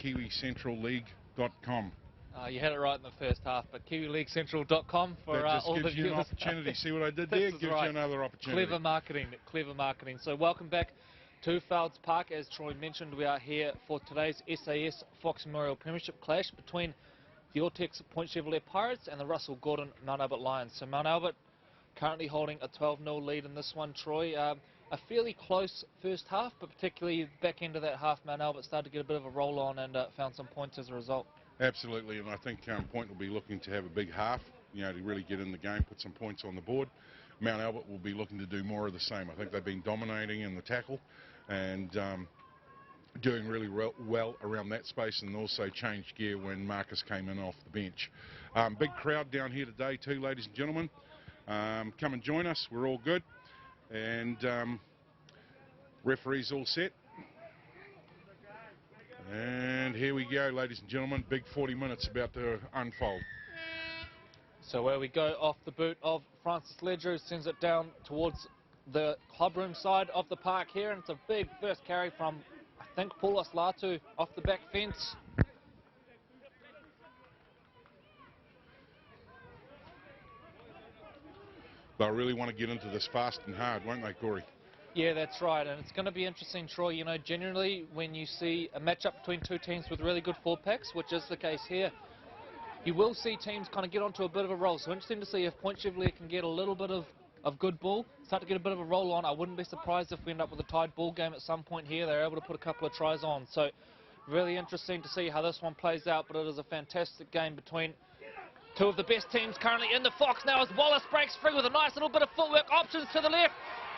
KiwiCentralLeague.com. You had it right in the first half, but KiwiLeagueCentral.com for that just all gives the you viewers. an opportunity. See what I did there? Gives right. you another opportunity. Clever marketing, clever marketing. So welcome back to Felds Park. As Troy mentioned, we are here for today's SAS Fox Memorial Premiership clash between the Ortex Point Chevrolet Pirates and the Russell Gordon Mount Albert Lions. So Mount Albert currently holding a 12-0 lead in this one, Troy. A fairly close first half, but particularly back end of that half, Mount Albert started to get a bit of a roll on and found some points as a result. Absolutely, and I think Point will be looking to have a big half, to really get in the game, put some points on the board. Mount Albert will be looking to do more of the same. I think they've been dominating in the tackle and doing really well around that space, and also changed gear when Marcus came in off the bench. Big crowd down here today too, ladies and gentlemen. Come and join us. We're all good, and referees all set. And here we go, ladies and gentlemen. Big 40 minutes about to unfold. So where we go off the boot of Francis Ledger, who sends it down towards the clubroom side of the park here, and it's a big first carry from, I think, Paulos Latu off the back fence. They'll really want to get into this fast and hard, won't they, Corey? Yeah, that's right, and it's going to be interesting, Troy. Generally when you see a matchup between two teams with really good four packs, which is the case here, you will see teams kind of get onto a bit of a roll. So interesting to see if Point Chevrolet can get a little bit of good ball, start to get a bit of a roll on. I wouldn't be surprised if we end up with a tied ball game at some point here. They're able to put a couple of tries on. So really interesting to see how this one plays out, but it is a fantastic game between two of the best teams currently in the Fox now as Wallace breaks free with a nice little bit of footwork, options to the left,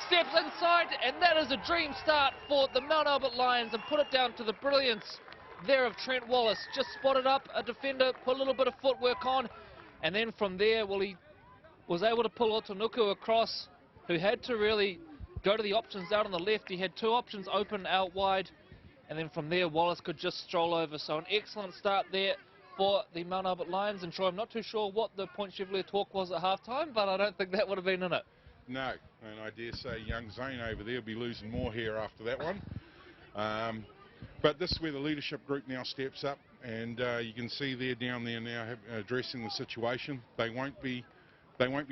steps inside, and that is a dream start for the Mount Albert Lions, and put it down to the brilliance there of Trent Wallace. Just spotted up a defender, put a little bit of footwork on, and then from there, well, he was able to pull Otonuku across, who had to really go to the options out on the left. He had two options open out wide, and then from there, Wallace could just stroll over. So an excellent start there for the Mount Albert Lions. And Troy, I'm not too sure what the Point Chevrolet talk was at halftime, but I don't think that would have been in it. No, and I dare say young Zane over there will be losing more here after that one. But this is where the leadership group now steps up, and you can see they're down there now addressing the situation. They won't be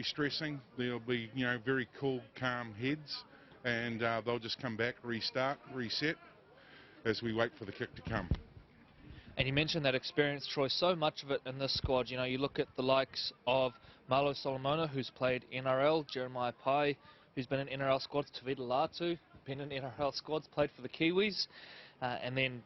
stressing. They'll be very cool, calm heads, and they'll just come back, restart, reset as we wait for the kick to come. And you mentioned that experience, Troy, so much of it in this squad. You look at the likes of Marlo Solomona, who's played NRL, Jeremiah Pai, who's been in NRL squads, Tavita Latu, been in NRL squads, played for the Kiwis, and then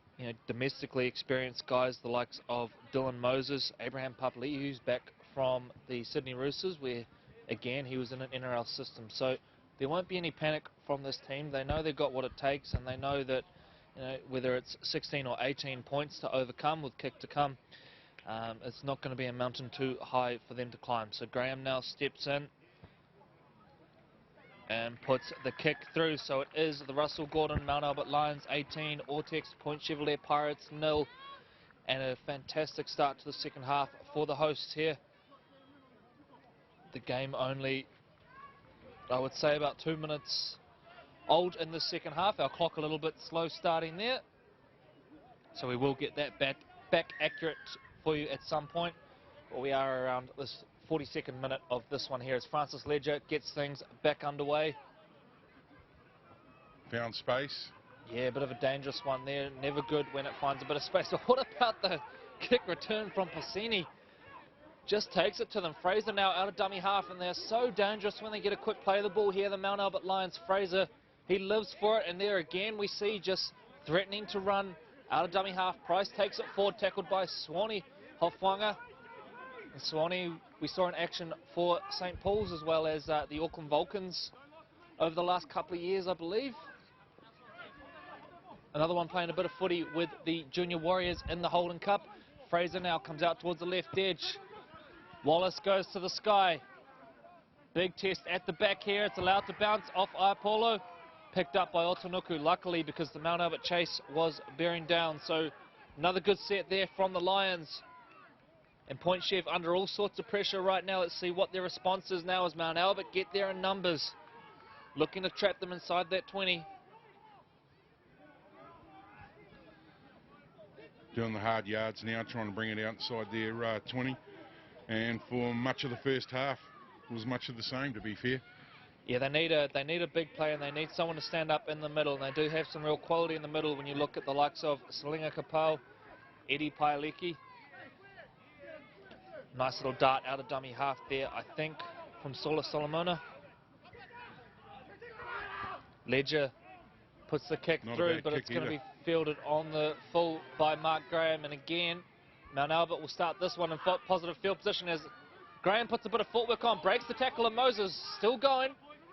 domestically experienced guys, the likes of Dylan Moses, Abraham Papali'i, who's back from the Sydney Roosters, where, again, he was in an NRL system. So there won't be any panic from this team. They know they've got what it takes, and they know that whether it's 16 or 18 points to overcome with kick to come, it's not going to be a mountain too high for them to climb. So Graham now steps in and puts the kick through. So it is the Russell Gordon Mount Albert Lions 18, Ortex Point Chevrolet Pirates 0, and a fantastic start to the second half for the hosts here. The game only, I would say, about 2 minutes old in the second half. Our clock a little bit slow starting there, so we will get that back accurate for you at some point. But we are around this 42nd minute of this one here as Francis Ledger gets things back underway. Found space. Yeah, a bit of a dangerous one there. Never good when it finds a bit of space. But what about the kick return from Piscini? Just takes it to them. Fraser now out of dummy half, and they're so dangerous when they get a quick play of the ball here. The Mount Albert Lions, Fraser, he lives for it, and there again we see just threatening to run out of dummy half. Price takes it forward, tackled by Swanee Hofwanga. And Swanee we saw in action for St. Paul's as well as the Auckland Vulcans over the last couple of years, I believe. Another one playing a bit of footy with the Junior Warriors in the Holden Cup. Fraser now comes out towards the left edge. Wallace goes to the sky. Big test at the back here. It's allowed to bounce off Iapolo. Picked up by Otonuku, luckily, because the Mount Albert chase was bearing down. So another good set there from the Lions. And Point Chev under all sorts of pressure right now. Let's see what their response is now as Mount Albert get there in numbers. Looking to trap them inside that 20. doing the hard yards now, trying to bring it outside their 20. And for much of the first half, it was much of the same, to be fair. Yeah, they need a big play, and they need someone to stand up in the middle, and they do have some real quality in the middle when you look at the likes of Slinga Kapau, Eddie Paeleki. Nice little dart out of dummy half there, I think, from Sola Solomona. Ledger puts the kick through, but it's going to be fielded on the full by Mark Graham. And again, Mount Albert will start this one in positive field position as Graham puts a bit of footwork on, breaks the tackle, and Moses still going.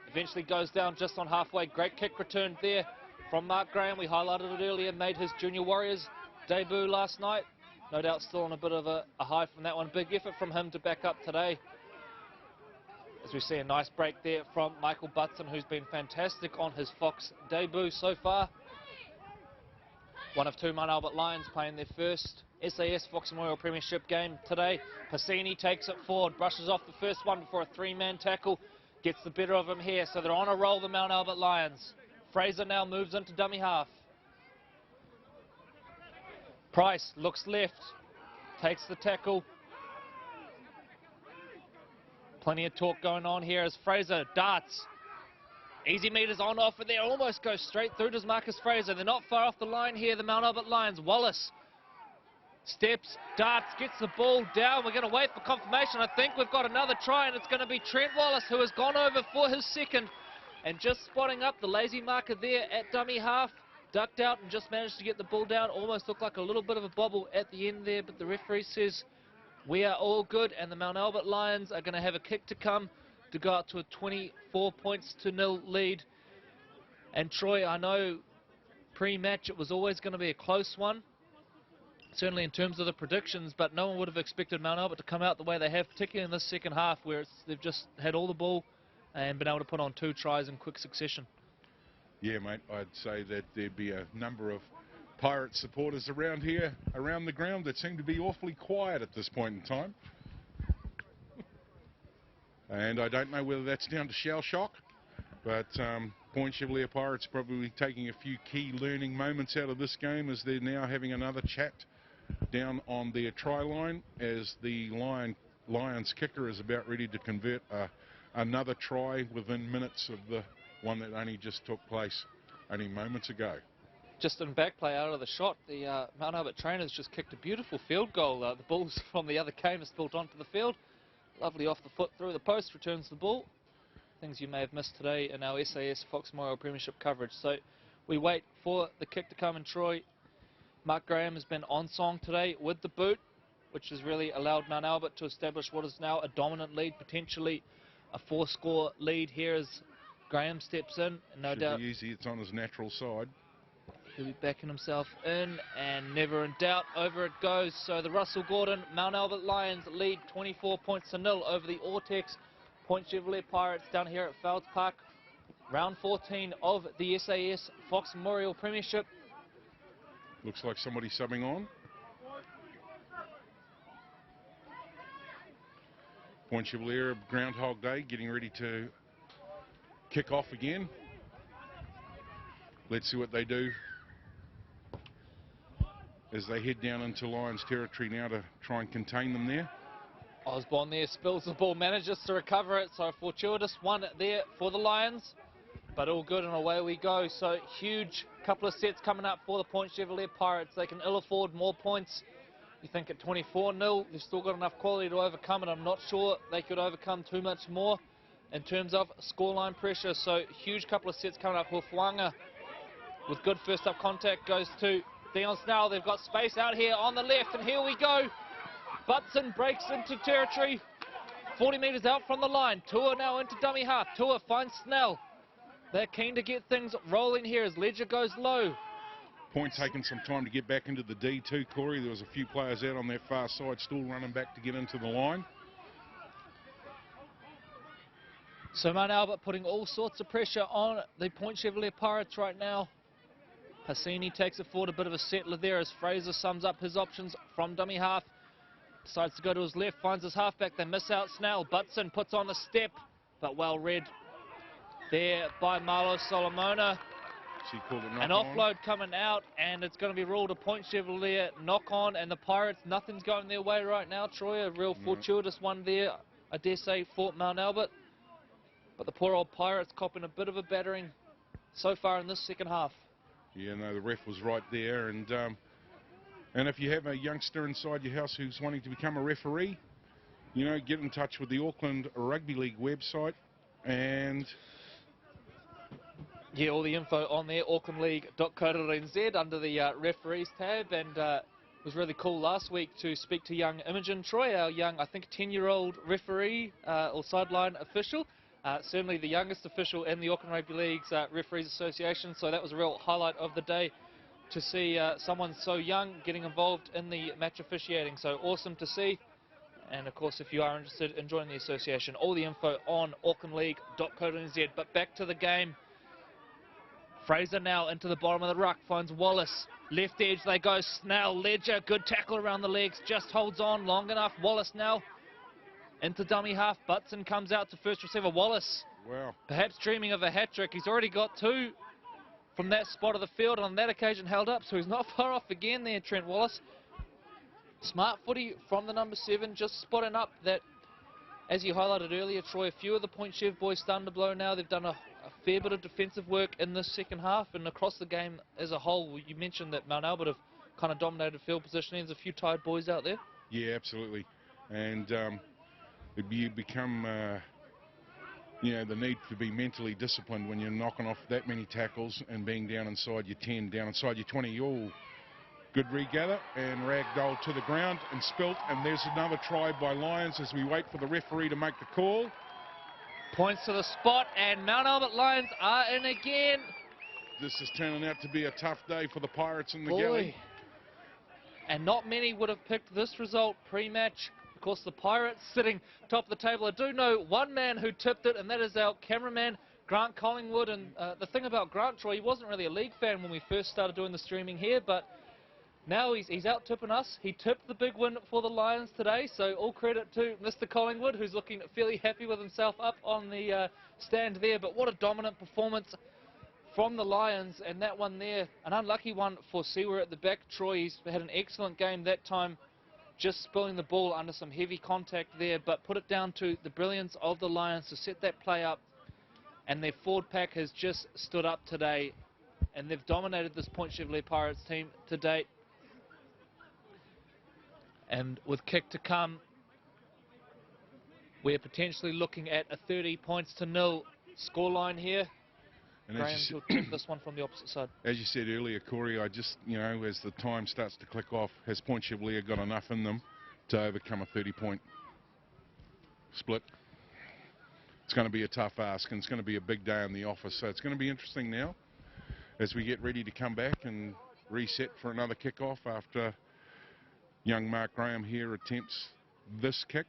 Eventually goes down just on halfway. Great kick returned there from Mark Graham. We highlighted it earlier, made his Junior Warriors debut last night. No doubt still on a bit of a high from that one. Big effort from him to back up today. As we see a nice break there from Michael Butson, who's been fantastic on his Fox debut so far. One of two Mount Albert Lions playing their first SAS Fox Memorial Premiership game today. Passini takes it forward, brushes off the first one before a three-man tackle. Gets the better of him here, so they're on a roll, the Mount Albert Lions. Fraser now moves into dummy half. Price looks left, takes the tackle. Plenty of talk going on here as Fraser darts. Easy meters on offer there, almost goes straight through to Marcus Fraser. They're not far off the line here, the Mount Albert Lions. Wallace steps, darts, gets the ball down. We're going to wait for confirmation. I think we've got another try, and it's going to be Trent Wallace, who has gone over for his second. And just spotting up the lazy marker there at dummy half. Ducked out and just managed to get the ball down. Almost looked like a little bit of a bobble at the end there, but the referee says we are all good, and the Mount Albert Lions are going to have a kick to come to go up to a 24-0 lead. And Troy, I know pre-match it was always going to be a close one, certainly in terms of the predictions, but no one would have expected Mount Albert to come out the way they have, particularly in this second half where they've just had all the ball and been able to put on 2 tries in quick succession. Yeah, mate, I'd say that there'd be a number of Pirate supporters around here, around the ground, that seem to be awfully quiet at this point in time. And I don't know whether that's down to shell shock, but Point Chevalier Pirates probably taking a few key learning moments out of this game as they're now having another chat down on their try line as the Lions kicker is about ready to convert another try within minutes of the one that only just took place only moments ago. Just in back play out of the shot, the Mount Albert trainers just kicked a beautiful field goal. The ball's from the other game is built onto the field. Lovely off the foot through the post, returns the ball. Things you may have missed today in our SAS Fox Memorial Premiership coverage. So we wait for the kick to come in Troy. Mark Graham has been on song today with the boot, which has really allowed Mount Albert to establish what is now a dominant lead, potentially a 4-score lead here as Graham steps in. And no doubt should be easy, it's on his natural side. He'll be backing himself in, and never in doubt, over it goes. So the Russell Gordon Mount Albert Lions lead 24-0 over the Ortex Point Chevalier Pirates down here at Felds Park. Round 14 of the SAS Fox Memorial Premiership. Looks like somebody subbing on. Point Chevalier, Groundhog Day, getting ready to kick off again. Let's see what they do as they head down into Lions territory now to try and contain them there. Osborne there spills the ball, manages to recover it, so fortuitous one there for the Lions, but all good and away we go. So huge couple of sets coming up for the Point Chevalier Pirates. They can ill afford more points. You think at 24-0 they've still got enough quality to overcome it. I'm not sure they could overcome too much more in terms of scoreline pressure. So huge couple of sets coming up. Hufuanga with good first up contact goes to Dion Snell. They've got space out here on the left, and here we go. Butson breaks into territory, 40 metres out from the line. Tua now into dummy half. Tua finds Snell. They're keen to get things rolling here as Ledger goes low. Point taking some time to get back into the D2, Corey. There was a few players out on their far side still running back to get into the line. So Mount Albert putting all sorts of pressure on the Point Chevalier Pirates right now. Passini takes it forward, a bit of a settler there as Fraser sums up his options from dummy half. Decides to go to his left, finds his halfback, they miss out Snell. Butson puts on a step, but well read there by Marlo Solomona. He called it knock An on. offload coming out, and it's going to be ruled a Point Chevrolet knock on, and the Pirates, nothing's going their way right now, Troy. A real fortuitous one there, I dare say, for Mount Albert. But the poor old Pirates copping a bit of a battering so far in this second half. Yeah, no, the ref was right there. And if you have a youngster inside your house who's wanting to become a referee, you know, get in touch with the Auckland Rugby League website. And yeah, all the info on there, aucklandleague.co.nz under the referees tab. And it was really cool last week to speak to young Imogen Troy, our young, I think, 10-year-old referee or sideline official. Certainly the youngest official in the Auckland Rugby League's Referees Association. So that was a real highlight of the day to see someone so young getting involved in the match officiating. So awesome to see. And of course, if you are interested in joining the association, all the info on aucklandleague.co.nz. But back to the game. Fraser now into the bottom of the ruck, finds Wallace. Left edge they go, Snell, Ledger, good tackle around the legs, just holds on long enough. Wallace now into dummy half. Butson comes out to first receiver. Wallace, wow, perhaps dreaming of a hat-trick. He's already got two from that spot of the field, on that occasion held up, so he's not far off again there, Trent Wallace. Smart footy from the number 7, just spotting up that, as you highlighted earlier, Troy, a few of the Point Chev boys starting to blow now. They've done a fair bit of defensive work in this second half and across the game as a whole. You mentioned that Mount Albert have kind of dominated field positioning. There's a few tired boys out there. yeah, absolutely. And you become, you know, the need to be mentally disciplined when you're knocking off that many tackles and being down inside your 10, down inside your 20. Oh, good regather and ragdoll to the ground and spilt. And there's another try by Lions as we wait for the referee to make the call. Points to the spot, and Mount Albert Lions are in again. This is turning out to be a tough day for the Pirates in the galley. And not many would have picked this result pre-match. Of course, the Pirates sitting top of the table. I do know one man who tipped it, and that is our cameraman, Grant Collingwood. And the thing about Grant, Troy, he wasn't really a league fan when we first started doing the streaming here, but now he's out tipping us. He tipped the big win for the Lions today, so all credit to Mr. Collingwood, who's looking fairly happy with himself up on the stand there. But what a dominant performance from the Lions, and that one there, an unlucky one for Sewer at the back. Troy, he's had an excellent game that time, just spilling the ball under some heavy contact there, but put it down to the brilliance of the Lions to set that play up, and their forward pack has just stood up today, and they've dominated this Point Chevrolet Pirates team to date. And with kick to come, we're potentially looking at a 30-0 scoreline here. And Graham will take this one from the opposite side. as you said earlier, Corey, I just, you know, as the time starts to click off, has Point Chevrolet got enough in them to overcome a 30-point split? It's going to be a tough ask, and it's going to be a big day in the office. So it's going to be interesting now as we get ready to come back and reset for another kickoff after young Mark Graham here attempts this kick.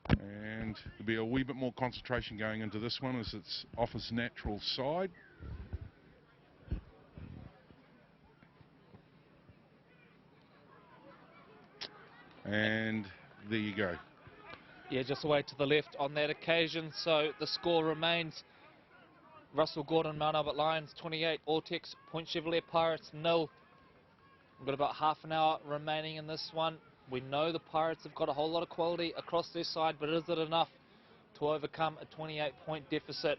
And there'll be a wee bit more concentration going into this one as it's off its natural side. And there you go. Yeah, just away to the left on that occasion. So the score remains Russell Gordon, Mount Albert Lions 28, Ortex Point Chevrolet Pirates 0. We've got about half an hour remaining in this one. We know the Pirates have got a whole lot of quality across their side, but is it enough to overcome a 28-point deficit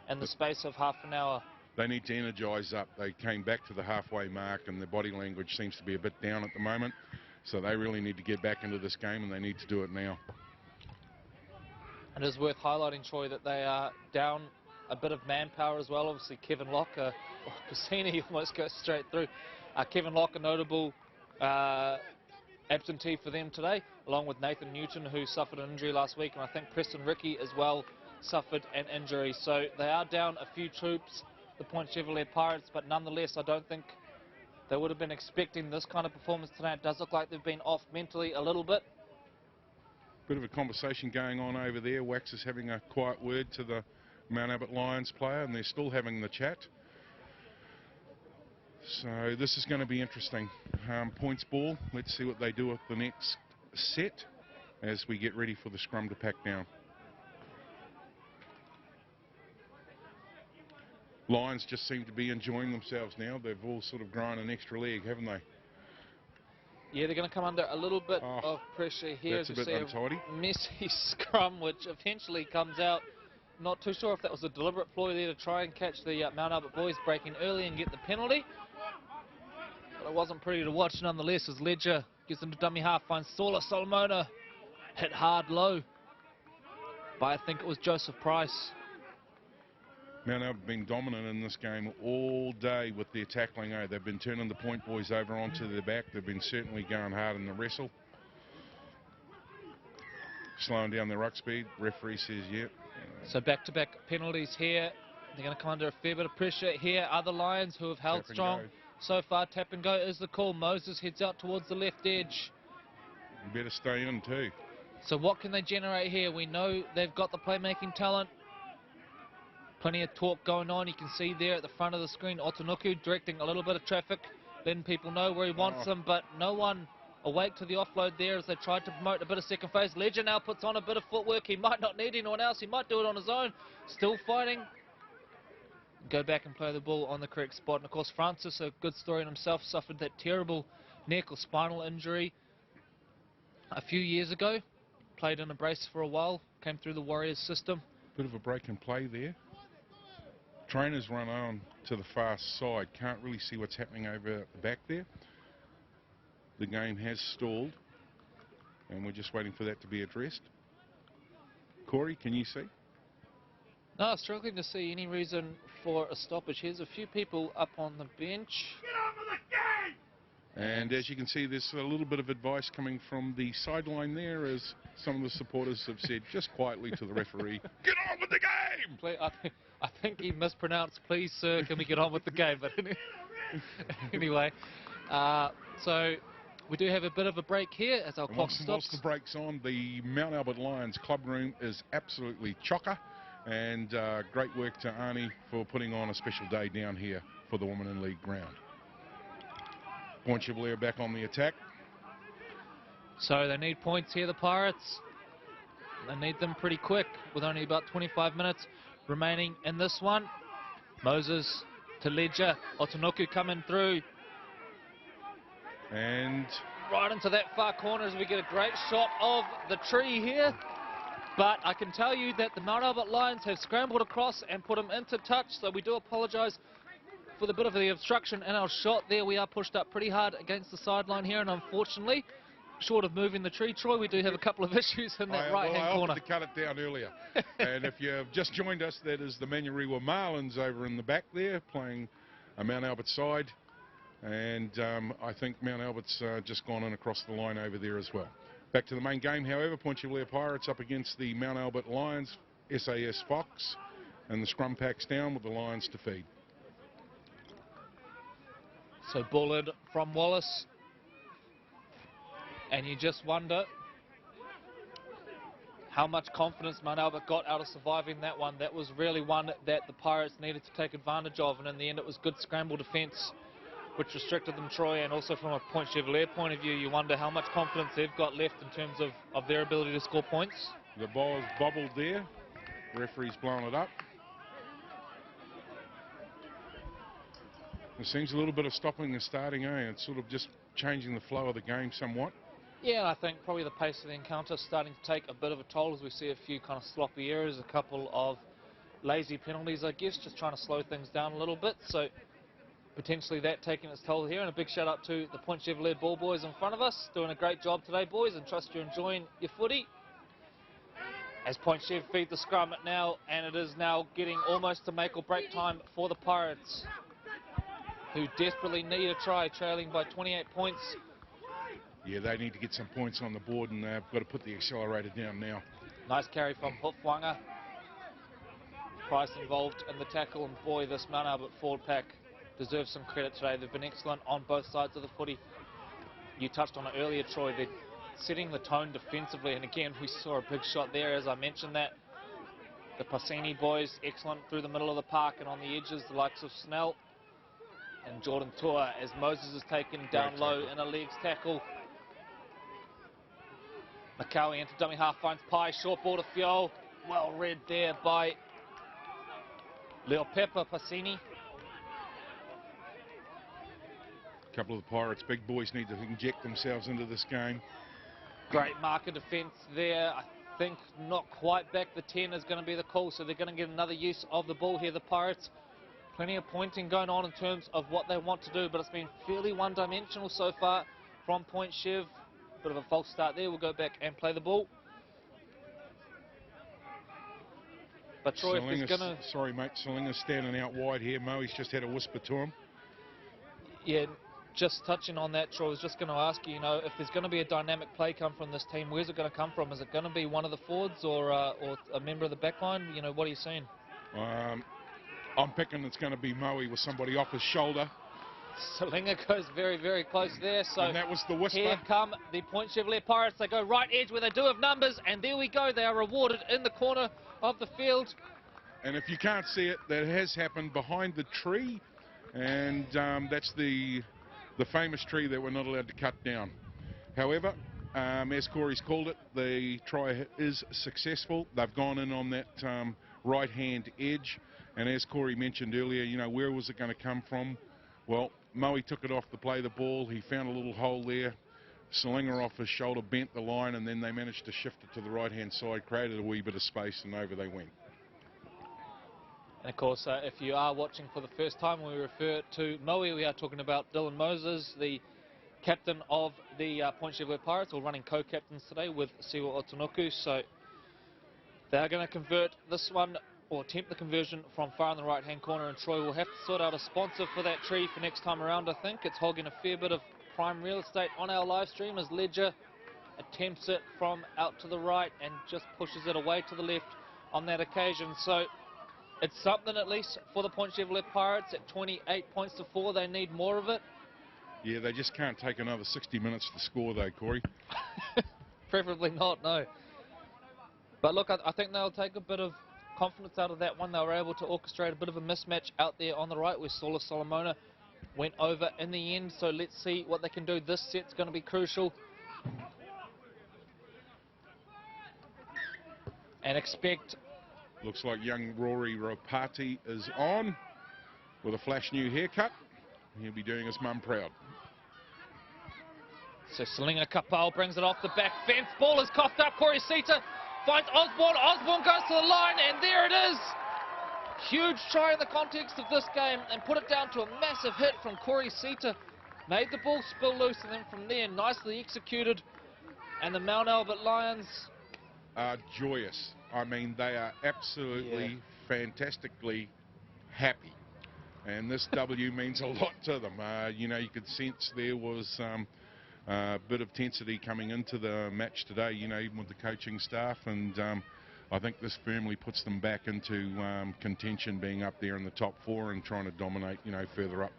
in the space of half an hour? They need to energise up. They came back to the halfway mark and their body language seems to be a bit down at the moment. So they really need to get back into this game, and they need to do it now. It is worth highlighting, Troy, that they are down a bit of manpower as well. Obviously, Kevin Locke, Cassini almost goes straight through. Kevin Locke, a notable absentee for them today, along with Nathan Newton, who suffered an injury last week, and I think Preston Rickey as well suffered an injury. So they are down a few troops, the Point Chevrolet Pirates, but nonetheless, I don't think they would have been expecting this kind of performance tonight. It does look like they've been off mentally a little bit. Bit of a conversation going on over there. Wax is having a quiet word to the Mount Albert Lions player, and they're still having the chat. So this is going to be interesting. Points ball. Let's see what they do at the next set as we get ready for the scrum to pack down. Lions just seem to be enjoying themselves now. They've all sort of grown an extra leg, haven't they? Yeah, they're going to come under a little bit of pressure here. That's a bit untidy. A messy scrum, which eventually comes out. Not too sure if that was a deliberate ploy there to try and catch the Mount Albert boys breaking early and get the penalty. But it wasn't pretty to watch nonetheless, as Ledger gets into dummy half, finds Solomona hit hard low by, I think it was Joseph Price. Mount Albert have been dominant in this game all day with their tackling. They've been turning the point boys over onto their back. They've been certainly going hard in the wrestle. Slowing down their ruck speed. Referee says, yep. So back-to-back penalties here. They're going to come under a fair bit of pressure here. Other Lions who have held strong so far. Tap and go is the call. Moses heads out towards the left edge. You better stay in too. So what can they generate here? We know they've got the playmaking talent. Plenty of talk going on. You can see there at the front of the screen, Otonuku directing a little bit of traffic, letting people know where he wants them, but no one awake to the offload there as they tried to promote a bit of second phase. Ledger now puts on a bit of footwork. He might not need anyone else. He might do it on his own. Still fighting. Go back and play the ball on the correct spot. And of course, Francis, a good story in himself, suffered that terrible neck or spinal injury a few years ago. Played in a brace for a while. Came through the Warriors system. Bit of a break in play there. Trainers run on to the far side. Can't really see what's happening over the back there. The game has stalled, and we're just waiting for that to be addressed. Corey, can you see? No, struggling to see any reason for a stoppage. Here's a few people up on the bench. Get on with the game! And as you can see, there's a little bit of advice coming from the sideline there, as some of the supporters have said just quietly to the referee, get on with the game! I think he mispronounced, please sir, can we get on with the game? But anyway, so we do have a bit of a break here as our clock stops. Whilst the break's on, the Mount Albert Lions club room is absolutely chocker, and great work to Arnie for putting on a special day down here for the Women in League ground. Point Chevalier back on the attack. So they need points here, the Pirates. They need them pretty quick with only about 25 minutes remaining in this one. Moses to Ledger. Otonuku coming through. And right into that far corner as we get a great shot of the tree here. But I can tell you that the Mount Albert Lions have scrambled across and put him into touch, so we do apologise for the bit of the obstruction in our shot there. We are pushed up pretty hard against the sideline here, and unfortunately, short of moving the tree, Troy, we do have a couple of issues in that right-hand corner. I offered to cut it down earlier. And if you've just joined us, that is the Manurewa Marlins over in the back there, playing a Mount Albert side. And I think Mount Albert's just gone in across the line over there as well. Back to the main game, however, Point Chevalier Pirates up against the Mount Albert Lions, SAS Fox, and the scrum packs down with the Lions to feed. So bullet from Wallace. And you just wonder how much confidence Mount Albert got out of surviving that one. That was really one that the Pirates needed to take advantage of, and in the end it was good scramble defence which restricted them, Troy, and also from a Point Chevalier point of view, you wonder how much confidence they've got left in terms of their ability to score points. The ball's bobbled there. The referee's blown it up. There seems a little bit of stopping and starting, It's sort of just changing the flow of the game somewhat. Yeah, I think probably the pace of the encounter is starting to take a bit of a toll as we see a few kind of sloppy errors, a couple of lazy penalties, I guess, just trying to slow things down a little bit. So potentially that taking its toll here. And a big shout out to the Point Chevalier ball boys in front of us, doing a great job today, boys, and trust you're enjoying your footy. As Point Chev feed the scrum now, and it is now getting almost to make or break time for the Pirates, who desperately need a try, trailing by 28 points. Yeah, they need to get some points on the board, and they've got to put the accelerator down now. Nice carry from Hufwanga. Price involved in the tackle, and boy, this Mount Albert forward pack deserves some credit today. They've been excellent on both sides of the footy. You touched on it earlier, Troy. They're setting the tone defensively, and again, we saw a big shot there, as I mentioned that. The Passini boys, excellent through the middle of the park, and on the edges, the likes of Snell and Jordan Tour, as Moses is taken down low in a legs tackle. Makawi into dummy half, finds Pai, short ball to Fiol. Well read there by Leopepa Passini. A couple of the Pirates' big boys need to inject themselves into this game. Great marker defence there. I think not quite back the 10 is going to be the call, so they're going to get another use of the ball here, the Pirates. Plenty of pointing going on in terms of what they want to do, but it's been fairly one-dimensional so far from Point Chev. Bit of a false start there. We'll go back and play the ball. But Troy, if there's going to... Sorry, mate. Salinga's standing out wide here. Moe's just had a whisper to him. Yeah, just touching on that, Troy, I was just going to ask you, if there's going to be a dynamic play come from this team, where's it going to come from? Is it going to be one of the forwards or a member of the back line? What are you seeing? I'm picking it's going to be Moe with somebody off his shoulder. Salinga goes very, very close there. So and that was the whisper. Here come the Point Chevrolet Pirates. They go right edge where they do have numbers, and there we go. They are rewarded in the corner of the field. And if you can't see it, that has happened behind the tree, and that's the famous tree that we're not allowed to cut down. However, as Corey's called it, the try is successful. They've gone in on that right-hand edge, and as Corey mentioned earlier, where was it going to come from? Well, Moe took it off to play the ball. He found a little hole there. Salinga off his shoulder bent the line, and then they managed to shift it to the right-hand side, created a wee bit of space, and over they went. And of course, if you are watching for the first time, when we refer to Moe, we are talking about Dylan Moses, the captain of the Point Chevrolet Pirates, or running co-captains today with Siwa Otonoku. So they are going to convert this one, or attempt the conversion from far in the right-hand corner, and Troy will have to sort out a sponsor for that tree for next time around, I think. It's hogging a fair bit of prime real estate on our live stream as Ledger attempts it from out to the right and just pushes it away to the left on that occasion. So it's something at least for the Point Chevrolet Pirates at 28 points to 4. They need more of it. Yeah, they just can't take another 60 minutes to score though, Corey. Preferably not, no. But look, I think they'll take a bit of confidence out of that one. They were able to orchestrate a bit of a mismatch out there on the right where Sola Solomona went over in the end. So let's see what they can do. This set's going to be crucial. And expect... Looks like young Rory Ropati is on with a flash new haircut. He'll be doing his mum proud. So Salinga Kapal brings it off the back fence. Ball is coughed up. Corey Sita finds Osborne. Osborne goes to the line, and there it is. Huge try in the context of this game, and put it down to a massive hit from Corey Sita. Made the ball spill loose, and then from there, nicely executed. And the Mount Albert Lions are joyous. I mean, they are absolutely fantastically happy. And this W means a lot to them. You could sense there was a bit of tensity coming into the match today, even with the coaching staff. And I think this firmly puts them back into contention, being up there in the top 4 and trying to dominate, further up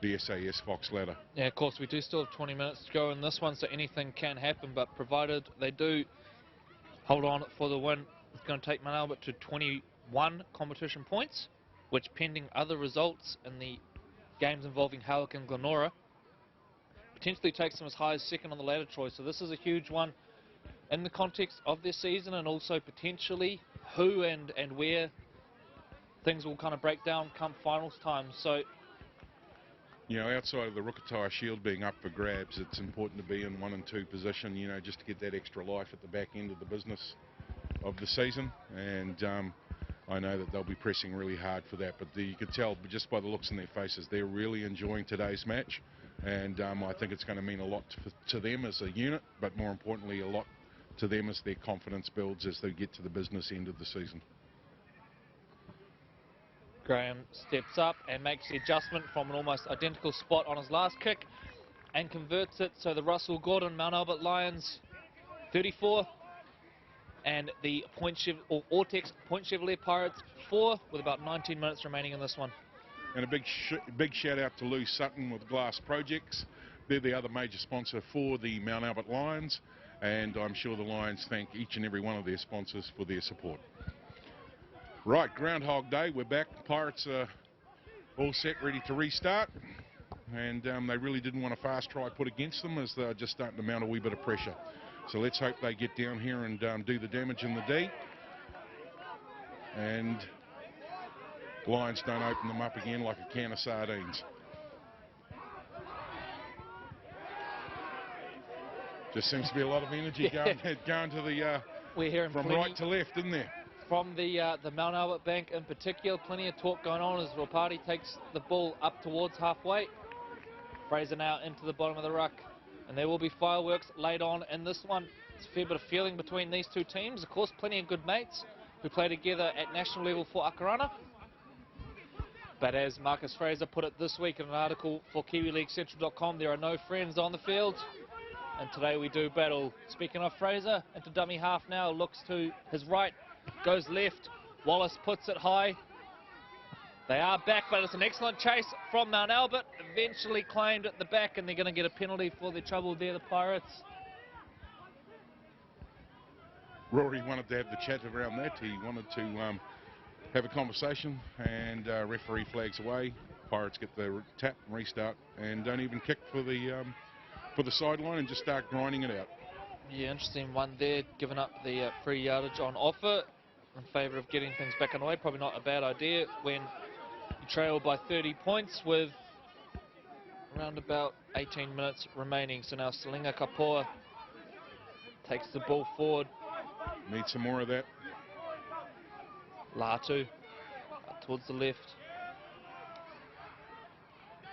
the SAS Fox ladder. Yeah, of course, we do still have 20 minutes to go in this one, so anything can happen. But provided they do hold on for the win, it's going to take Mount Albert to 21 competition points, which, pending other results in the games involving Howick and Glenora, potentially takes them as high as second on the ladder, Troy. So this is a huge one in the context of their season, and also potentially who and where things will kind of break down come finals time. So, outside of the Rukatai Shield being up for grabs, it's important to be in 1 and 2 position, just to get that extra life at the back end of the business of the season. And I know that they'll be pressing really hard for that, but you could tell just by the looks in their faces, they're really enjoying today's match. And I think it's going to mean a lot to them as a unit, but more importantly, a lot to them as their confidence builds as they get to the business end of the season. Graham steps up and makes the adjustment from an almost identical spot on his last kick and converts it. So the Russell Gordon Mount Albert Lions 34 and the Ortex Point Chevrolet Pirates 4, with about 19 minutes remaining in this one. And a big shout out to Lou Sutton with Glass Projects. They're the other major sponsor for the Mount Albert Lions, and I'm sure the Lions thank each and every one of their sponsors for their support. Right, Groundhog Day, we're back. Pirates are all set, ready to restart, and they really didn't want a fast try put against them, as they're just starting to mount a wee bit of pressure. So let's hope they get down here and do the damage in the D. And Lions don't open them up again like a can of sardines. Just seems to be a lot of energy going to the We're hearing from right to left, isn't there? From the Mount Albert bank in particular, plenty of talk going on as Ropati takes the ball up towards halfway. Fraser now into the bottom of the ruck, and there will be fireworks laid on in this one. It's a fair bit of feeling between these two teams. Of course, plenty of good mates who play together at national level for Akarana. But as Marcus Fraser put it this week in an article for KiwiLeagueCentral.com, there are no friends on the field, and today we do battle. Speaking of Fraser, into dummy half now, looks to his right, goes left, Wallace puts it high. They are back, but it's an excellent chase from Mount Albert, eventually claimed at the back, and they're going to get a penalty for their trouble there, the Pirates. Rory wanted to have the chat around that. He wanted to have a conversation, and referee flags away. Pirates get the tap and restart, and don't even kick for the sideline and just start grinding it out. Yeah, interesting one there, giving up the free yardage on offer in favour of getting things back underway. Probably not a bad idea when you trail by 30 points with around about 18 minutes remaining. So now Salinga Kapoa takes the ball forward. Need some more of that. Latu towards the left.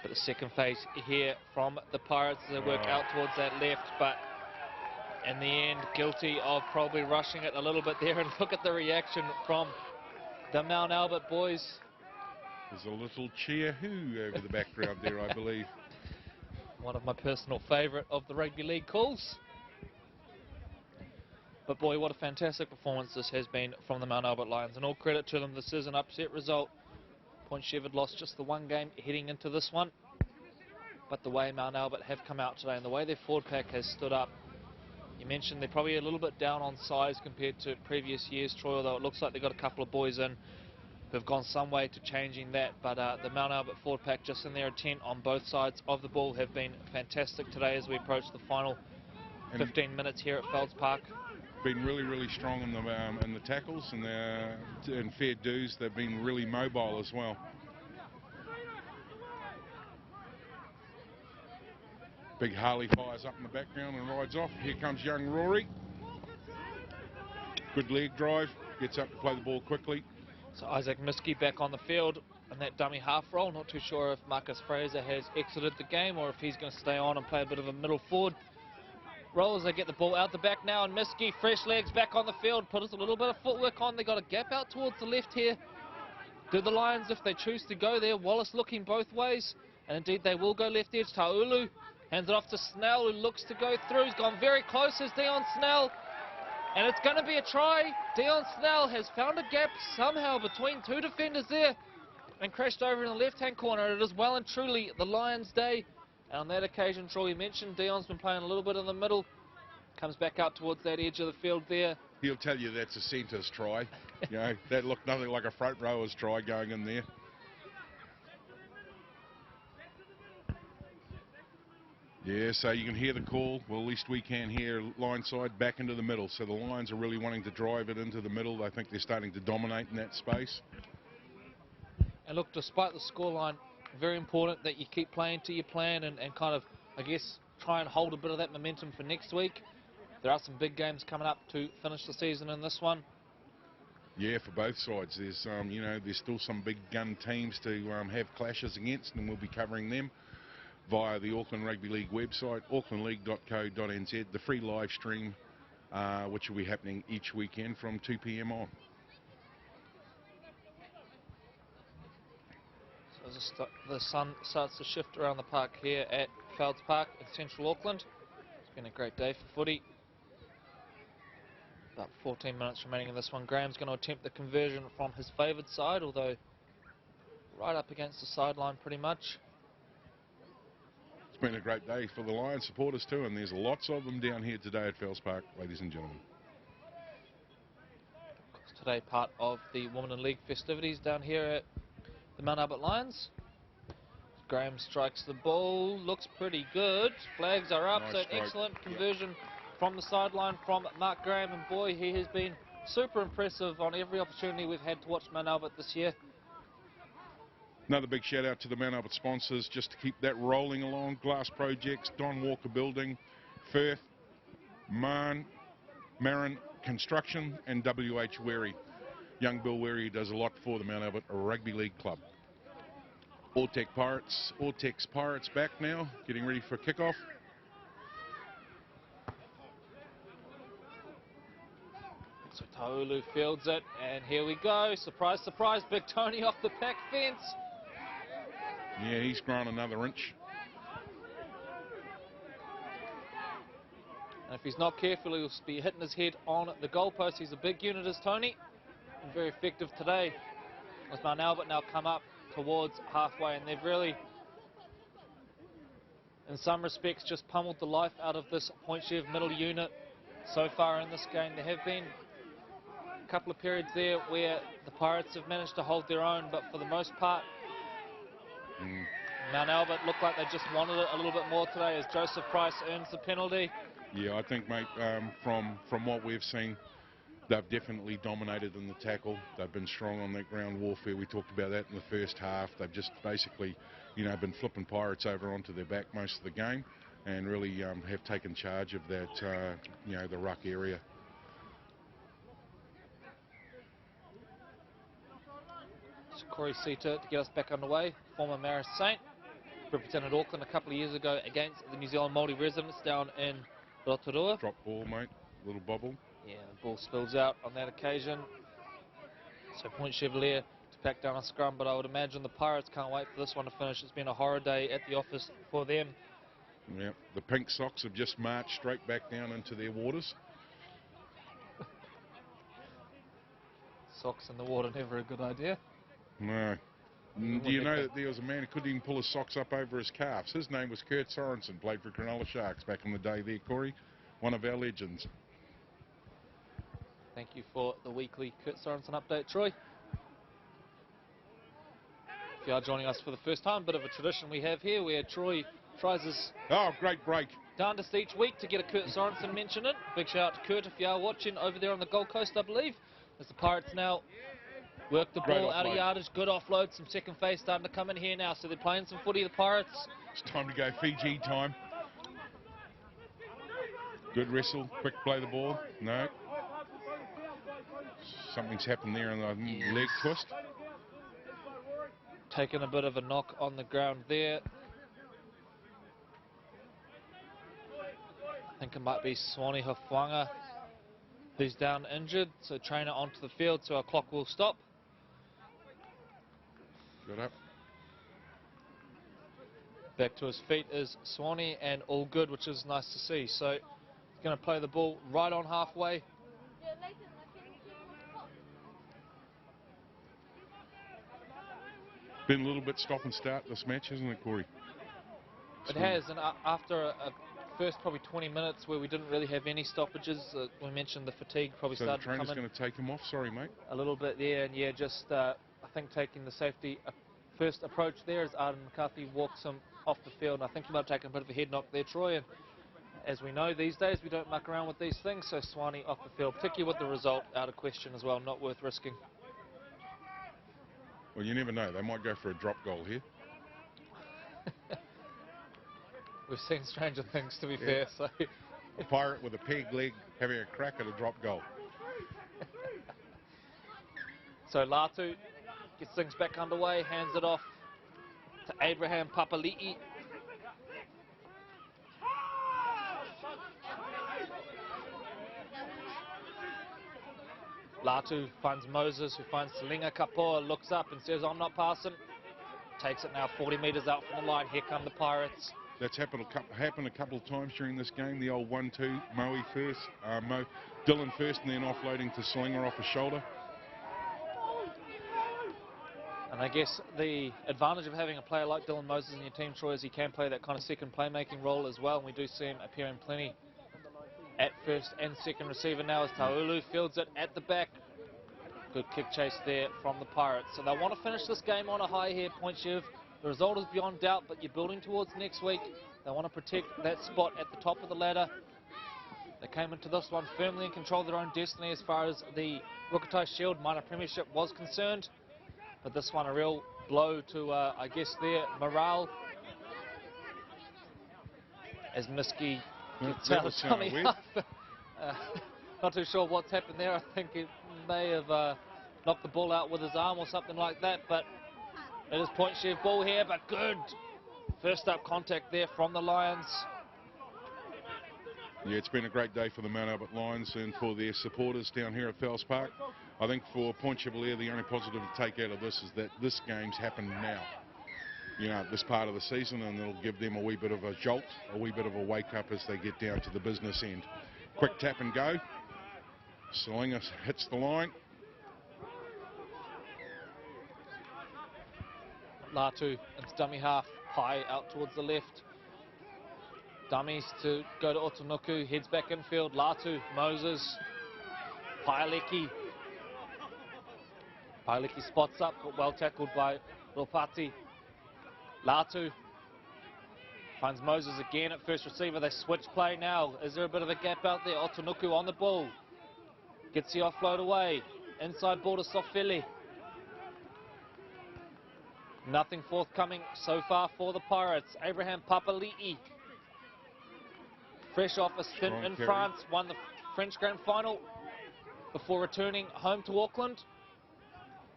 But the second phase here from the Pirates as they work out towards that left, but in the end guilty of probably rushing it a little bit there. And look at the reaction from the Mount Albert boys. There's a little cheer-hoo over the background there, I believe. One of my personal favourite of the rugby league calls. But boy, what a fantastic performance this has been from the Mount Albert Lions, and all credit to them. This is an upset result. Point Chev had lost just the one game heading into this one, but the way Mount Albert have come out today and the way their forward pack has stood up, you mentioned they're probably a little bit down on size compared to previous years, Troy, although it looks like they've got a couple of boys in who've gone some way to changing that. But the Mount Albert forward pack, just in their intent on both sides of the ball, have been fantastic today as we approach the final 15 minutes here at Felds Park. Been really strong in the tackles, and in fair dues, they've been really mobile as well. Big Harley fires up in the background and rides off. Here comes young Rory. Good leg drive, gets up to play the ball quickly. So Isaac Miskey back on the field in that dummy half role. Not too sure if Marcus Fraser has exited the game or if he's going to stay on and play a bit of a middle forward role as they get the ball out the back now. And Miskey, fresh legs, back on the field, put us a little bit of footwork on. They got a gap out towards the left here. Do the Lions, if they choose to go there? Wallace looking both ways, and indeed they will go left edge. Taulu hands it off to Snell, who looks to go through. He's gone very close as Dion Snell, and it's going to be a try. Dion Snell has found a gap somehow between two defenders there and crashed over in the left-hand corner. It is well and truly the Lions' day. And on that occasion, Troy, you mentioned Dion's been playing a little bit in the middle. Comes back out towards that edge of the field there. He'll tell you that's a centre's try. You know, that looked nothing like a front rower's try going in there. Yeah, so you can hear the call. Well, at least we can hear line side back into the middle. So the Lions are really wanting to drive it into the middle. I think they're starting to dominate in that space. And look, despite the scoreline, very important that you keep playing to your plan and kind of, I guess, try and hold a bit of that momentum for next week. There are some big games coming up to finish the season in this one. Yeah, for both sides. There's, you know, there's still some big gun teams to have clashes against, and we'll be covering them via the Auckland Rugby League website, aucklandleague.co.nz, the free live stream, which will be happening each weekend from 2 p.m. on. So the sun starts to shift around the park here at Felds Park in central Auckland. It's been a great day for footy. About 14 minutes remaining in this one. Graham's going to attempt the conversion from his favoured side, although right up against the sideline pretty much. It's been a great day for the Lions supporters too, and there's lots of them down here today at Fells Park, ladies and gentlemen. Of course, today part of the Women in League festivities down here at the Mount Albert Lions. Graham strikes the ball, looks pretty good. Flags are up, Nice so strike. excellent conversion from the sideline from Mark Graham, and boy, he has been super impressive on every opportunity we've had to watch Mount Albert this year. Another big shout out to the Mount Albert sponsors just to keep that rolling along. Glass Projects, Don Walker Building, Firth, Marin Construction, and WH Wary. Young Bill Wary does a lot for the Mount Albert Rugby League Club. Ortex Pirates back now, getting ready for kickoff. So Taulu fields it, and here we go. Surprise, surprise, Big Tony off the pack fence. Yeah, he's grown another inch. And if he's not careful, he'll be hitting his head on the goalpost. He's a big unit, is Tony, and very effective today. As Mount Albert now come up towards halfway, and they've really, in some respects, just pummeled the life out of this Point Chev middle unit so far in this game. There have been a couple of periods there where the Pirates have managed to hold their own, but for the most part, Mount Albert looked like they just wanted it a little bit more today as Joseph Price earns the penalty. Yeah, I think, mate, from what we've seen, they've definitely dominated in the tackle. They've been strong on that ground warfare. We talked about that in the first half. They've just basically, been flipping Pirates over onto their back most of the game and really have taken charge of that, the ruck area. Corey Seater to get us back underway. Former Marist Saint, represented Auckland a couple of years ago against the New Zealand Māori residents down in Rotorua. Drop ball, mate. Little bobble. Yeah, the ball spills out on that occasion. So Point Chevalier to pack down a scrum, but I would imagine the Pirates can't wait for this one to finish. It's been a horror day at the office for them. Yeah, the Pink Sox have just marched straight back down into their waters. Socks in the water, never a good idea. No. Do you know that there was a man who couldn't even pull his socks up over his calves? His name was Kurt Sorensen, played for Cronulla Sharks back in the day there, Corey. One of our legends. Thank you for the weekly Kurt Sorensen update, Troy. If you are joining us for the first time, bit of a tradition we have here where Troy tries his Great break. darndest each week to get a Kurt Sorensen mention in. Big shout out to Kurt if you are watching over there on the Gold Coast, I believe. As the Pirates now work the ball out of yardage, good offload, some second phase starting to come in here now, so they're playing some footy, the Pirates. It's time to go Fiji time. Good wrestle, quick play the ball. No. Something's happened there in the leg twist. Taking a bit of a knock on the ground there. I think it might be Swanee Hafwanga who's down injured, so trainer onto the field, so our clock will stop. Good up. Back to his feet is Swanee, and all good, which is nice to see. So he's going to play the ball right on halfway. Been a little bit stop and start this match, hasn't it, Corey? It has, and after a first probably 20 minutes where we didn't really have any stoppages, we mentioned the fatigue probably started to come in. So the trainer's going to take him off, sorry mate. A little bit there, and yeah, just I think taking the safety first approach there as Arden McCarthy walks him off the field. And I think he might have taken a bit of a head knock there, Troy, and as we know these days, we don't muck around with these things, so Swanee off the field, particularly with the result out of question as well, not worth risking. Well, you never know, they might go for a drop goal here. We've seen stranger things, to be fair, so... A Pirate with a peg leg having a crack at a drop goal. So Latu gets things back underway, hands it off to Abraham Papali'i. Latu finds Moses, who finds Salinga Kapoa, looks up and says, I'm not passing. Takes it now 40 metres out from the line. Here come the Pirates. That's happened a couple of times during this game. The old 1-2, Moe first, Dylan first, and then offloading to Slinger off his shoulder. And I guess the advantage of having a player like Dylan Moses in your team, Troy, is he can play that kind of second playmaking role as well. And we do see him appearing plenty at first and second receiver now as Taulu fields it at the back. Good kick chase there from the Pirates. So they want to finish this game on a high here, Point Chev. The result is beyond doubt, but you're building towards next week. They want to protect that spot at the top of the ladder. They came into this one firmly in control of their own destiny as far as the Rukatai Shield minor premiership was concerned. But this one a real blow to, I guess, their morale. As Miski gets out of dummy half. Not too sure what's happened there. I think he may have knocked the ball out with his arm or something like that, but it is Point Chev ball here, but good first up contact there from the Lions. Yeah, it's been a great day for the Mount Albert Lions and for their supporters down here at Fowles Park. I think for Point Chevalier, the only positive to take out of this is that this game's happened now. You know, at this part of the season, and it'll give them a wee bit of a jolt, a wee bit of a wake up as they get down to the business end. Quick tap and go. Salinga hits the line. Latu, it's dummy half, high out towards the left. Dummies to go to Otunuku, heads back infield. Latu, Moses, Paileki. Paileki spots up, but well tackled by Ropati. Latu finds Moses again at first receiver. They switch play now. Is there a bit of a gap out there? Otunuku on the ball. Gets the offload away. Inside ball to Sofili. Nothing forthcoming so far for the Pirates. Abraham Papali'i. Fresh off a stint in France. Won the French Grand Final before returning home to Auckland.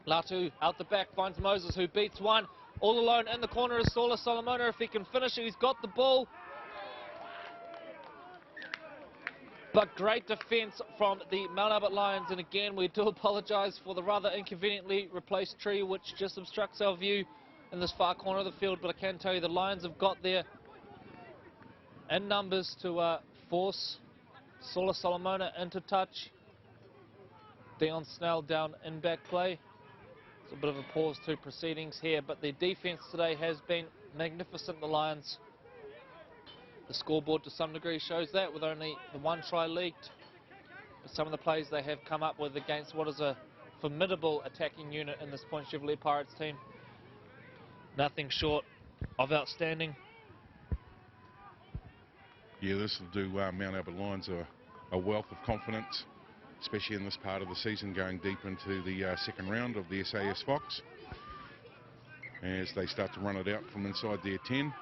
Latu out the back finds Moses, who beats one. All alone in the corner is Sola Solomona. If he can finish it, he's got the ball. But great defence from the Mount Albert Lions. And again, we do apologise for the rather inconveniently replaced tree, which just obstructs our view in this far corner of the field. But I can tell you the Lions have got there in numbers to force Sola Solomona into touch. Dion Snell down in back play. It's a bit of a pause to proceedings here, but their defence today has been magnificent, the Lions. The scoreboard to some degree shows that, with only the one try leaked. But some of the plays they have come up with against what is a formidable attacking unit in this Point Chevalier Pirates team. Nothing short of outstanding. Yeah, this will do Mount Albert Lions a wealth of confidence, especially in this part of the season, going deep into the second round of the SAS Fox, as they start to run it out from inside their 10.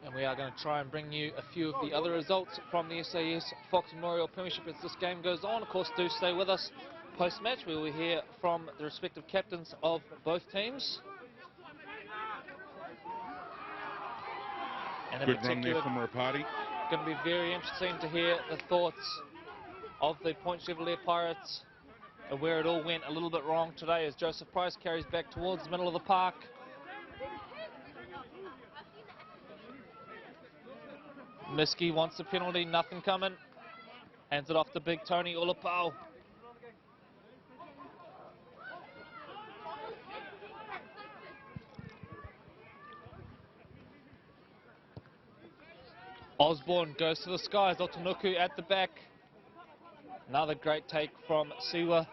And we are going to try and bring you a few of the other results from the SAS Fox Memorial Premiership as this game goes on. Of course, do stay with us post-match. We will hear from the respective captains of both teams. And in Good run there from Rapati. Going to be very interesting to hear the thoughts of the Point Chevalier Pirates and where it all went a little bit wrong today as Joseph Price carries back towards the middle of the park. Miski wants a penalty, nothing coming. Hands it off to big Tony Ulapau. Osborne goes to the skies. Otunuku at the back. Another great take from Siwa,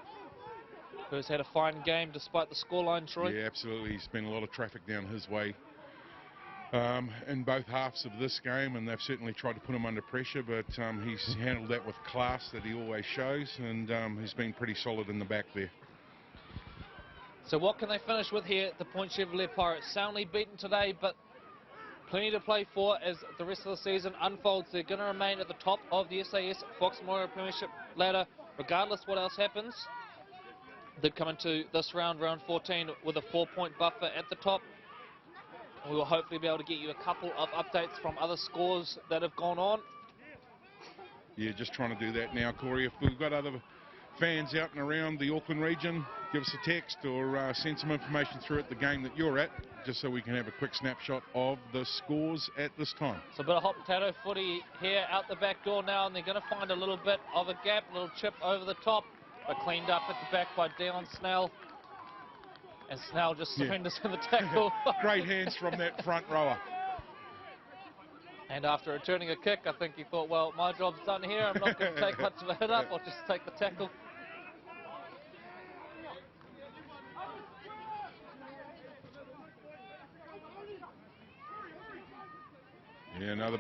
who's had a fine game despite the scoreline, Troy. Yeah, absolutely. He's been a lot of traffic down his way in both halves of this game, and they've certainly tried to put him under pressure, but he's handled that with class that he always shows, and he's been pretty solid in the back there. So what can they finish with here? The Point Chevalier Pirates soundly beaten today, but plenty to play for as the rest of the season unfolds. They're going to remain at the top of the SAS Fox Memorial Premiership ladder, regardless what else happens. They've come into this round, round 14, with a 4-point buffer at the top. We will hopefully be able to get you a couple of updates from other scores that have gone on. Yeah, just trying to do that now, Corey. If we've got other fans out and around the Auckland region, give us a text or send some information through at the game that you're at, just so we can have a quick snapshot of the scores at this time. So a bit of hot potato footy here out the back door now, and they're going to find a little bit of a gap, a little chip over the top, but cleaned up at the back by Dion Snell. And Snell just surrenders in the tackle. Great hands from that front rower. And after returning a kick, I think he thought, well, my job's done here. I'm not going to take much of a hit up. I'll just take the tackle. Yeah, another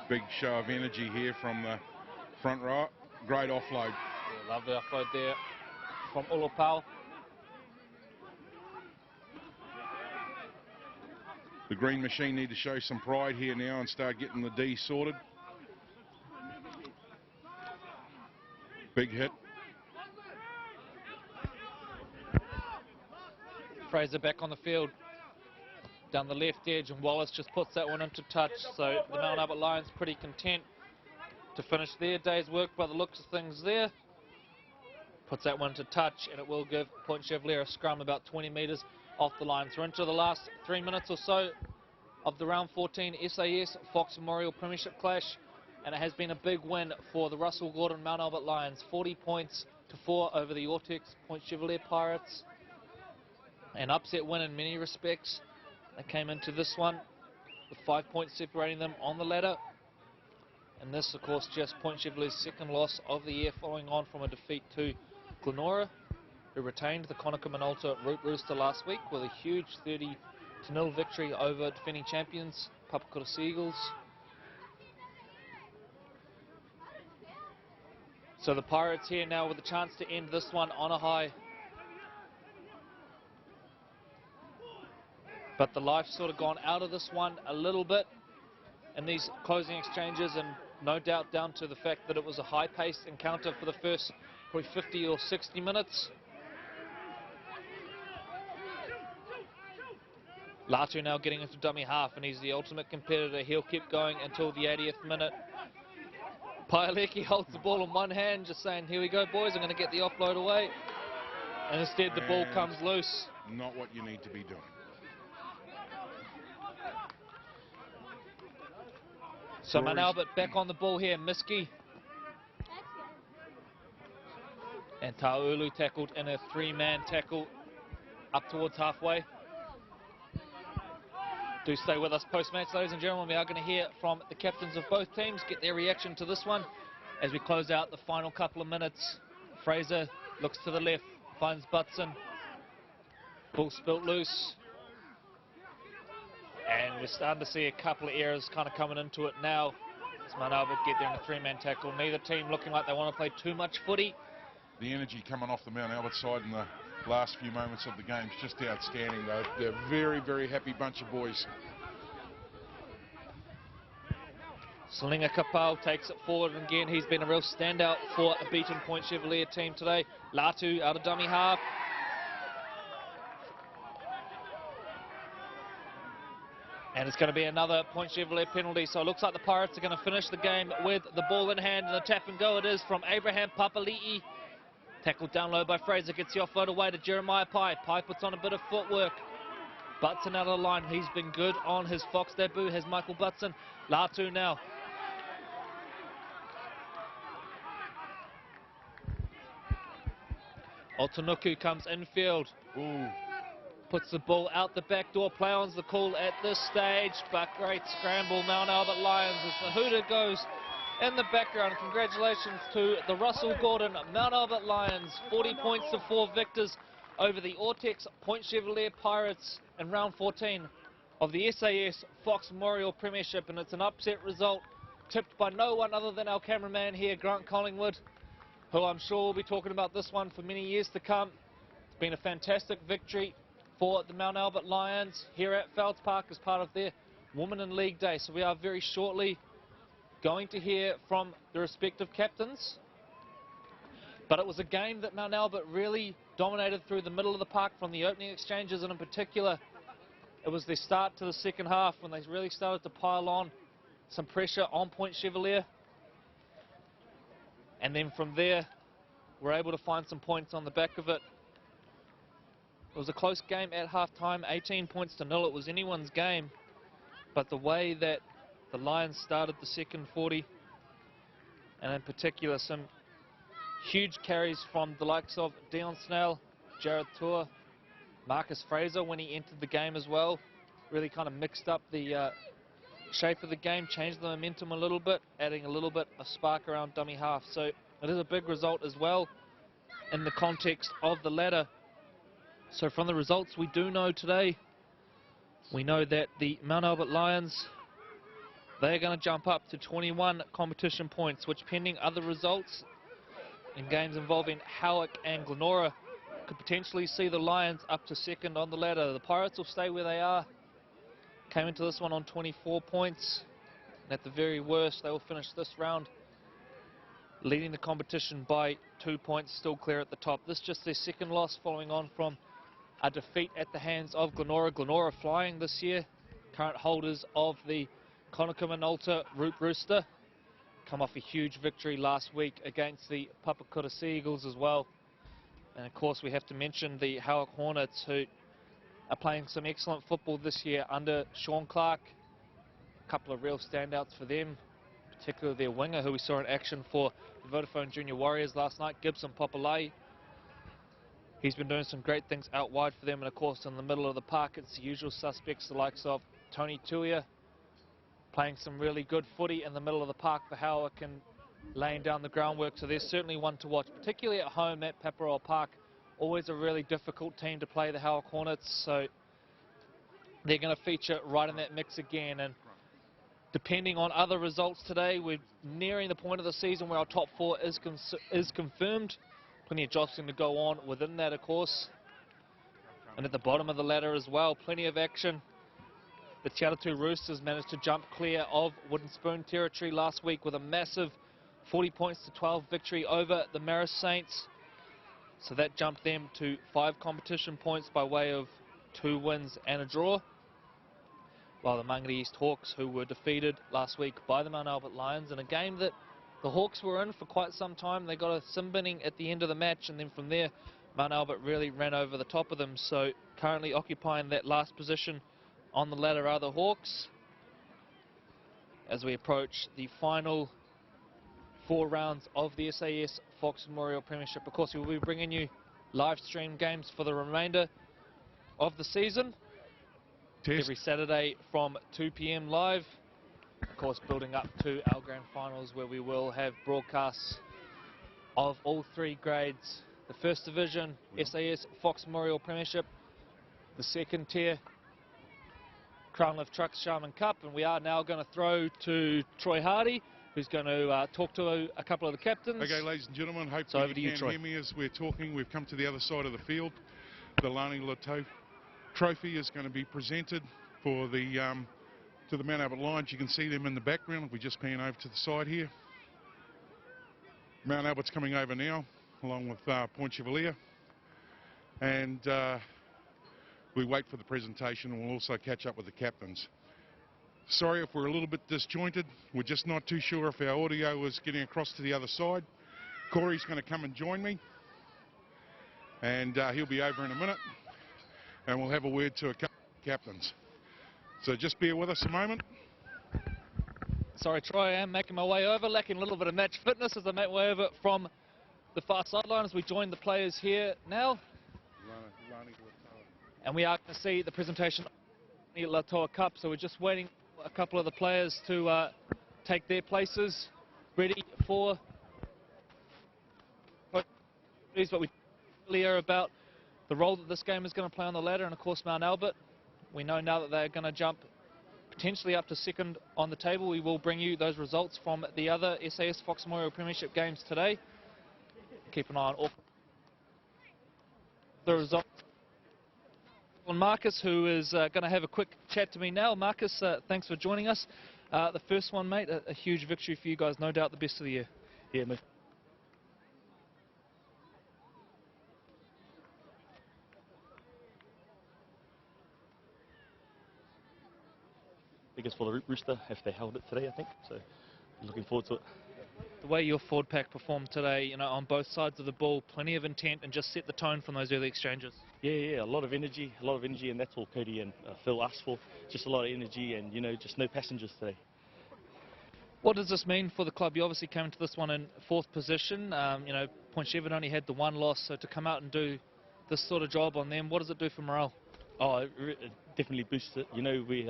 big show of energy here from the front row. Great offload. Yeah, lovely offload there from Ulapau. The green machine need to show some pride here now and start getting the D sorted. Big hit. Fraser back on the field. Down the left edge, and Wallace just puts that one into touch. So the Mount Albert Lions pretty content to finish their day's work by the looks of things there. Puts that one to touch, and it will give Point Chevalier a scrum about 20 metres off the line. So we're into the last 3 minutes or so of the round 14 SAS Fox Memorial Premiership clash, and it has been a big win for the Russell Gordon Mount Albert Lions. 40 points to 4 over the Ortex Point Chevalier Pirates. An upset win in many respects. They came into this one with 5 points separating them on the ladder. And this, of course, just Point Chevalier's second loss of the year, following on from a defeat to Glenora, who retained the Conacher Minolta Root Rooster last week with a huge 30-0 victory over defending champions Papakura Seagulls. So the Pirates here now with a chance to end this one on a high. But the life's sort of gone out of this one a little bit in these closing exchanges, and no doubt down to the fact that it was a high-paced encounter for the first probably 50 or 60 minutes. Latu now getting into dummy half, and he's the ultimate competitor. He'll keep going until the 80th minute. Paeleki holds the ball in one hand, just saying, here we go, boys, I'm going to get the offload away. And instead the ball comes loose. Not what you need to be doing. So Mount Albert back on the ball here. Miski and Taulu tackled in a 3-man tackle up towards halfway. Do stay with us post-match, ladies and gentlemen. We are going to hear from the captains of both teams, get their reaction to this one as we close out the final couple of minutes. Fraser looks to the left, finds Butson. Ball spilt loose. And we're starting to see a couple of errors kind of coming into it now. As Mount Albert get there in a 3-man tackle. Neither team looking like they want to play too much footy. The energy coming off the Mount Albert side in the last few moments of the game is just outstanding. They're a very, very happy bunch of boys. Slinger Kapau takes it forward, and again he's been a real standout for a beaten Point Chevalier team today. Latu out of dummy half. And it's going to be another Point Chevalier penalty, so it looks like the Pirates are going to finish the game with the ball in hand, and the tap and go it is from Abraham Papali'i. Tackled down low by Fraser, gets the offload away to Jeremiah Pai. Pai puts on a bit of footwork. Butson out of the line, he's been good on his Fox debut, has Michael Butson. Latu now. Otonuku comes infield. Ooh. Puts the ball out the back door. Play on's the call at this stage, but great scramble. Mount Albert Lions as the hooter goes in the background. Congratulations to the Russell Gordon Mount Albert Lions. 40 points to 4 victors over the Ortex Point Chevalier Pirates in round 14 of the SAS Fox Memorial Premiership, and it's an upset result tipped by no one other than our cameraman here, Grant Collingwood, who I'm sure will be talking about this one for many years to come. It's been a fantastic victory for the Mount Albert Lions here at Felds Park as part of their Women in League Day. So we are very shortly going to hear from the respective captains. But it was a game that Mount Albert really dominated through the middle of the park from the opening exchanges, and in particular it was their start to the second half when they really started to pile on some pressure on Point Chevalier. And then from there we're able to find some points on the back of it. It was a close game at half-time, 18 points to 0. It was anyone's game. But the way that the Lions started the second 40, and in particular some huge carries from the likes of Dion Snell, Jared Tour, Marcus Fraser when he entered the game as well, really kind of mixed up the shape of the game, changed the momentum a little bit, adding a little bit of spark around dummy half. So it is a big result as well in the context of the ladder. So from the results we do know today, we know that the Mount Albert Lions, they're going to jump up to 21 competition points, which pending other results in games involving Howick and Glenora could potentially see the Lions up to second on the ladder. The Pirates will stay where they are. came into this one on 24 points. And at the very worst, they will finish this round leading the competition by 2 points, still clear at the top. This is just their second loss following on from a defeat at the hands of Glenora. Glenora flying this year, current holders of the Conakry Minolta Root Rooster. Come off a huge victory last week against the Papakura Sea Eagles as well. And of course we have to mention the Howick Hornets, who are playing some excellent football this year under Sean Clark. A couple of real standouts for them, particularly their winger, who we saw in action for the Vodafone Junior Warriors last night, Gibson Popolai. He's been doing some great things out wide for them, and of course in the middle of the park it's the usual suspects, the likes of Tony Tuia, playing some really good footy in the middle of the park for Howick and laying down the groundwork, so there's certainly one to watch, particularly at home at Paparoa Park. Always a really difficult team to play, the Howick Hornets, so they're going to feature right in that mix again. And depending on other results today, we're nearing the point of the season where our top four is confirmed. Plenty of jostling to go on within that, of course. And at the bottom of the ladder as well, plenty of action. The Te Atatū Roosters managed to jump clear of Wooden Spoon territory last week with a massive 40 points to 12 victory over the Marist Saints. So that jumped them to 5 competition points by way of 2 wins and a draw. While the Mangere East Hawks, who were defeated last week by the Mount Albert Lions in a game that the Hawks were in for quite some time. They got a sin binning at the end of the match, and then from there Mount Albert really ran over the top of them. So currently occupying that last position on the ladder are the Hawks. As we approach the final 4 rounds of the SAS Fox Memorial Premiership. Of course, we will be bringing you live stream games for the remainder of the season. Every Saturday from 2 p.m. live. Of course, building up to our grand finals, where we will have broadcasts of all 3 grades. The first division, SAS Fox Memorial Premiership. The second tier, Crown Lift Trucks Sharman Cup. And we are now going to throw to Troy Hardy, who's going to talk to a couple of the captains. Okay, ladies and gentlemen, hopefully you can hear me as we're talking. We've come to the other side of the field. The Lani Lato Trophy is going to be presented for the to the Mount Albert Lions. You can see them in the background. If we just pan over to the side here, Mount Albert's coming over now, along with Point Chevalier, and we wait for the presentation, and we'll also catch up with the captains. Sorry if we're a little bit disjointed. We're just not too sure if our audio is getting across to the other side. Corey's going to come and join me, and he'll be over in a minute, and we'll have a word to a couple of captains. So just bear with us a moment. Sorry, Troy, I am making my way over, lacking a little bit of match fitness as I make my way over from the far sideline as we join the players here now. And we are going to see the presentation of the Latoa Cup, so we're just waiting for a couple of the players to take their places, ready for... But we talked earlier about the role that this game is going to play on the ladder, and of course Mount Albert. We know now that they're going to jump potentially up to second on the table. We will bring you those results from the other SAS Fox Memorial Premiership games today. Keep an eye on all the results. On Marcus, who is going to have a quick chat to me now. Marcus, thanks for joining us. The first one, mate, a huge victory for you guys, no doubt the best of the year. Yeah, mate. Biggest for the Rooster if they held it today, I think. So, looking forward to it. The way your forward pack performed today, you know, on both sides of the ball, plenty of intent, and just set the tone from those early exchanges. Yeah, a lot of energy, and that's all Cody and Phil asked for. Just a lot of energy, and you know, just no passengers today. What does this mean for the club? You obviously came to this one in 4th position. You know, Point Chev only had the 1 loss, so to come out and do this sort of job on them, what does it do for morale? Oh, it definitely boosts it. You know, we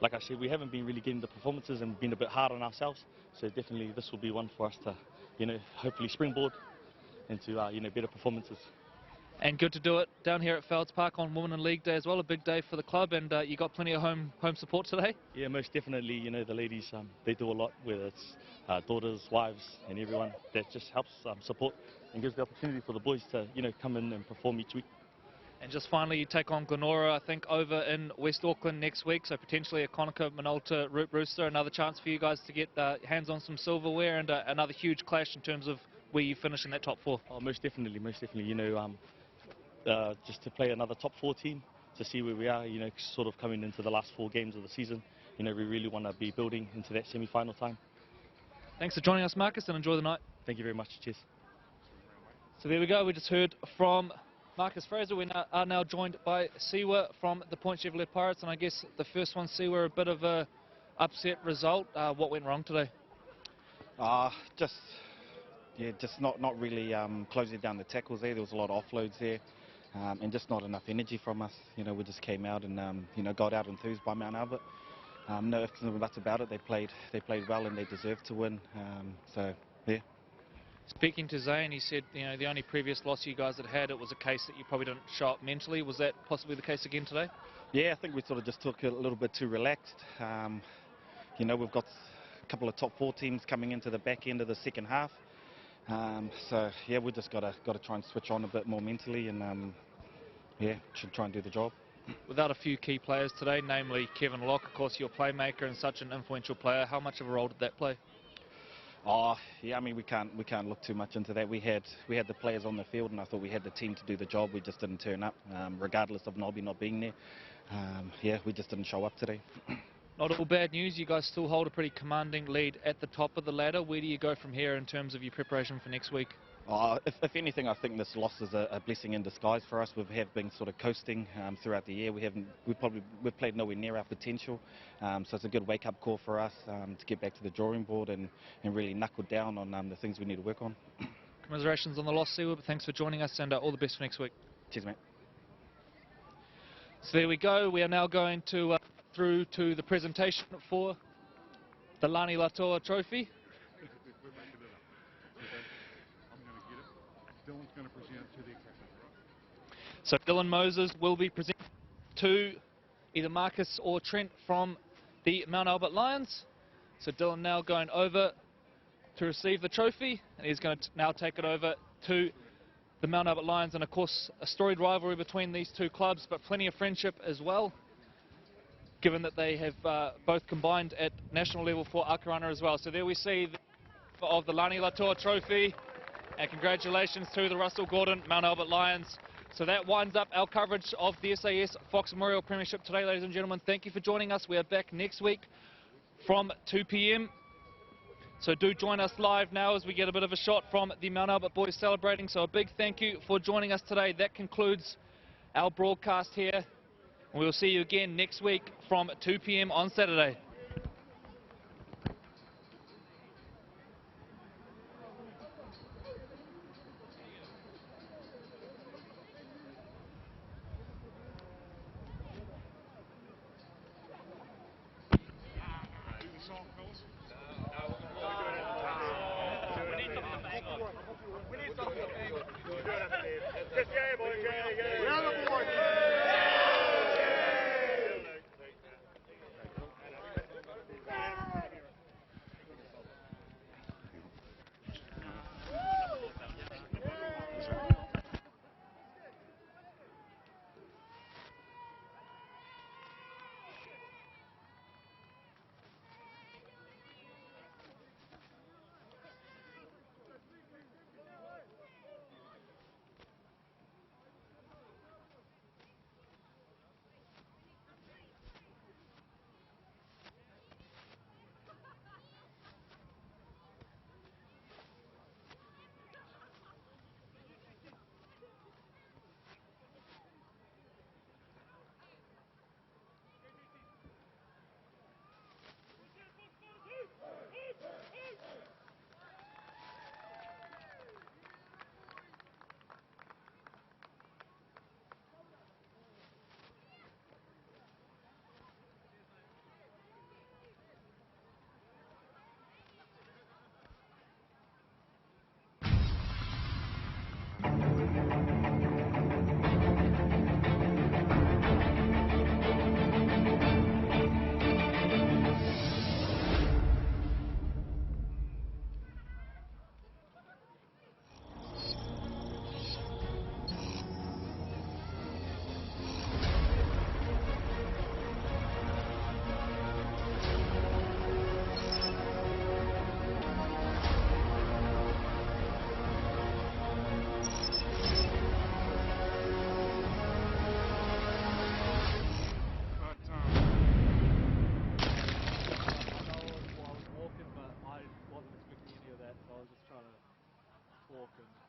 like I said, we haven't been really getting the performances and been a bit hard on ourselves. So definitely this will be one for us to, you know, hopefully springboard into, you know, better performances. And good to do it down here at Felds Park on Women in League Day as well, a big day for the club, and you got plenty of home support today? Yeah, most definitely. You know, the ladies, they do a lot, whether it's daughters, wives, and everyone. That just helps support and gives the opportunity for the boys to, you know, come in and perform each week. And just finally, you take on Glenora, I think, over in West Auckland next week, so potentially a Conker Minolta Root Rooster, another chance for you guys to get hands on some silverware, and another huge clash in terms of where you finish in that top 4. Oh, most definitely, most definitely. You know, just to play another top 4 team, to see where we are, you know, sort of coming into the last 4 games of the season. You know, we really want to be building into that semi-final time. Thanks for joining us, Marcus, and enjoy the night. Thank you very much. Cheers. So there we go. We just heard from Marcus Fraser. We are now joined by Siwa from the Point Chevrolet Pirates, and I guess the first one, Siwa, a bit of a upset result. What went wrong today? Just not really closing down the tackles there. There was a lot of offloads there, and just not enough energy from us. You know, we just came out and you know, got out enthused by Mount Albert. No ifs and buts about it. They played well and they deserved to win. So yeah. Speaking to Zane, he said, you know, the only previous loss you guys had, it was a case that you probably didn't show up mentally. Was that possibly the case again today? Yeah, I think we sort of just took it a little bit too relaxed. You know, we've got a couple of top 4 teams coming into the back end of the second half. So yeah, we just got to try and switch on a bit more mentally, and yeah, should try and do the job. Without a few key players today, namely Kevin Locke, of course, your playmaker and such an influential player, how much of a role did that play? Oh, yeah, I mean, we can't look too much into that. We had the players on the field, and I thought we had the team to do the job. We just didn't turn up, regardless of Nobby not being there. Yeah, we just didn't show up today. Not all bad news. You guys still hold a pretty commanding lead at the top of the ladder. Where do you go from here in terms of your preparation for next week? If anything, I think this loss is a blessing in disguise for us. We have been sort of coasting throughout the year. We've played nowhere near our potential. So it's a good wake-up call for us to get back to the drawing board and really knuckle down on the things we need to work on. Commiserations on the loss, Siwa, but thanks for joining us, and all the best for next week. Cheers, mate. So there we go. We are now going to through to the presentation for the Lani Latoa Trophy. Dylan's going to present to the captain. So Dylan Moses will be presenting to either Marcus or Trent from the Mount Albert Lions. So Dylan now going over to receive the trophy, and he's going to now take it over to the Mount Albert Lions, and of course a storied rivalry between these two clubs, but plenty of friendship as well, given that they have both combined at national level for Akarana as well. So there we see of the Lani Latoa Trophy. And congratulations to the Russell Gordon Mount Albert Lions. So that winds up our coverage of the SAS Fox Memorial Premiership today, ladies and gentlemen. Thank you for joining us. We are back next week from 2 p.m. So do join us live now as we get a bit of a shot from the Mount Albert boys celebrating. So a big thank you for joining us today. That concludes our broadcast here. We will see you again next week from 2 p.m. on Saturday. I was just trying to talk and